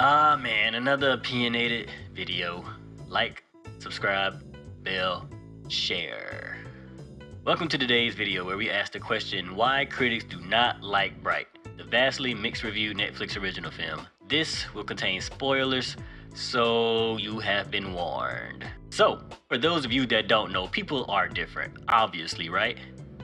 Ah man, another opinionated video. Like, subscribe, bell, share. Welcome to today's video where we ask the question, why critics do not like Bright, the vastly mixed review Netflix original film. This will contain spoilers, so you have been warned. So, for those of you that don't know, people are different, obviously, right?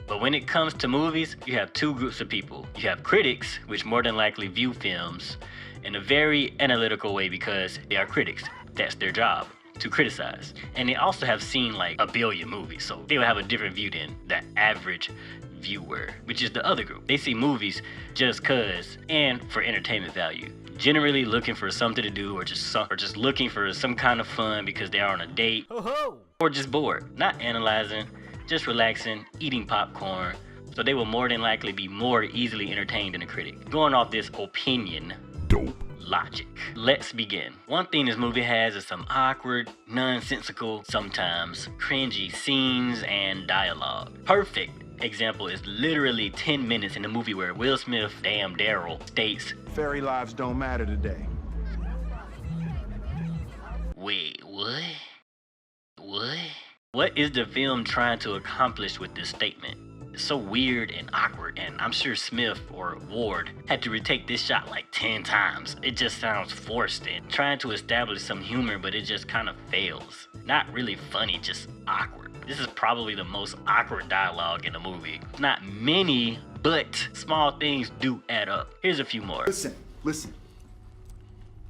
But when it comes to movies, you have two groups of people. You have critics, which more than likely view films in a very analytical way because they are critics. That's their job, to criticize. And they also have seen like a billion movies, so they will have a different view than the average viewer, which is the other group. They see movies just cause and for entertainment value. Generally looking for something to do or just looking for some kind of fun because they are on a date or just bored, not analyzing, just relaxing, eating popcorn. So they will more than likely be more easily entertained than a critic. Going off this opinion logic. Let's begin. One thing this movie has is some awkward, nonsensical, sometimes cringy scenes and dialogue. Perfect example is literally 10 minutes in the movie where Will Smith, damn Daryl, states, "Fairy lives don't matter today." Wait, what? What? What is the film trying to accomplish with this statement? It's so weird and awkward, and I'm sure Smith or Ward had to retake this shot like 10 times. It just sounds forced and trying to establish some humor, but it just kind of fails. Not really funny, just awkward. This is probably the most awkward dialogue in the movie. Not many, but small things do add up. Here's a few more. Listen.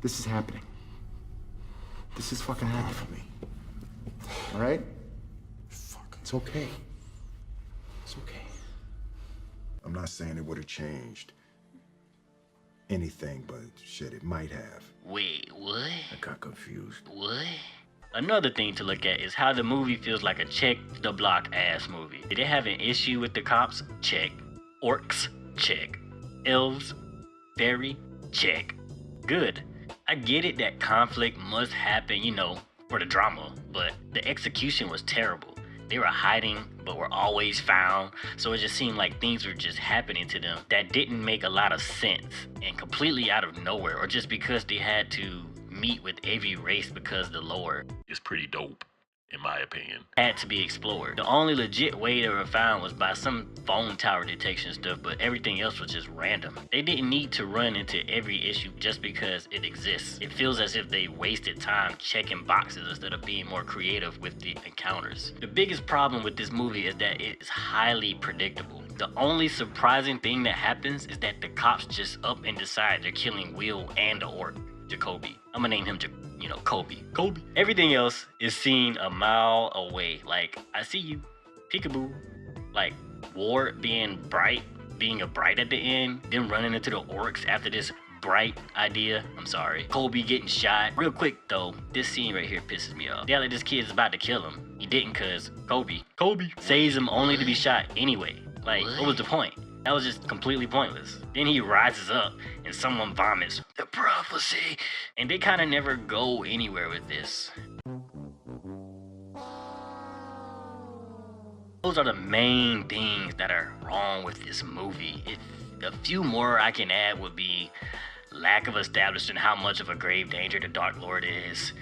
This is happening. This is fucking happening for me. All right? It's okay. It's okay. I'm not saying it would have changed anything, but shit, it might have. Wait, what? I got confused. What? Another thing to look at is how the movie feels like a check the block ass movie. Did they have an issue with the cops? Check. Orcs? Check. Elves? Fairy? Check. Good. I get it that conflict must happen, you know, for the drama, but the execution was terrible. They were hiding, but were always found, so it just seemed like things were just happening to them that didn't make a lot of sense and completely out of nowhere, or just because they had to meet with every race because the lore is pretty dope, in my opinion, had to be explored. The only legit way they were found was by some phone tower detection stuff, but everything else was just random. They didn't need to run into every issue just because it exists. It feels as if they wasted time checking boxes instead of being more creative with the encounters. The biggest problem with this movie is that it is highly predictable. The only surprising thing that happens is that the cops just up and decide they're killing Will and the orc, Jacoby. I'm gonna name him Kobe. Everything else is seen a mile away. Like, I see you, peekaboo. Like, Ward being a bright at the end, then running into the orcs after this bright idea. I'm sorry. Kobe getting shot. Real quick though, this scene right here pisses me off. Yeah, like this kid is about to kill him. He didn't cause Kobe saves him only to be shot anyway. Like, what was the point? That was just completely pointless. Then he rises up and someone vomits the prophecy. And they kind of never go anywhere with this. Those are the main things that are wrong with this movie. A few more I can add would be lack of establishing how much of a grave danger the Dark Lord is.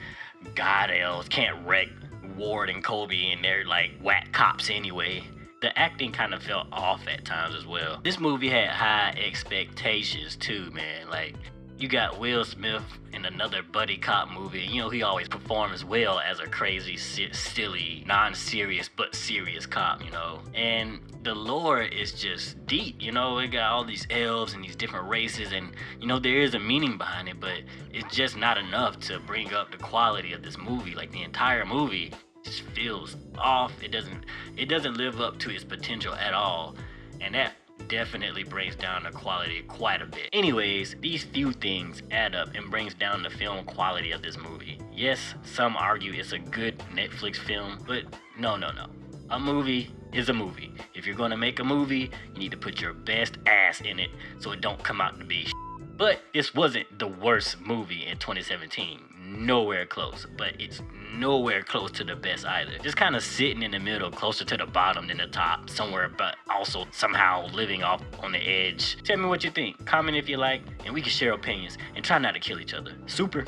God elves can't wreck Ward and Kobe and they're like whack cops anyway. The acting kind of felt off at times as well. This movie had high expectations too, man. Like, you got Will Smith in another buddy cop movie. You know, he always performs well as a crazy, silly, non-serious but serious cop, you know. And the lore is just deep, you know. It got all these elves and these different races and, you know, there is a meaning behind it, but it's just not enough to bring up the quality of this movie. Like, the entire movie just feels off. It doesn't live up to its potential at all, and that definitely brings down the quality quite a bit. Anyways, these few things add up and brings down the film quality of this movie. Yes, some argue it's a good Netflix film, but no. A movie is a movie. If you're gonna make a movie, you need to put your best ass in it so it don't come out to be shit. But this wasn't the worst movie in 2017. nowhere close, but it's nowhere close to the best either. Just kind of sitting in the middle, closer to the bottom than the top, somewhere, but also somehow living off on the edge. Tell me what you think. Comment if you like, and we can share opinions and try not to kill each other. Super.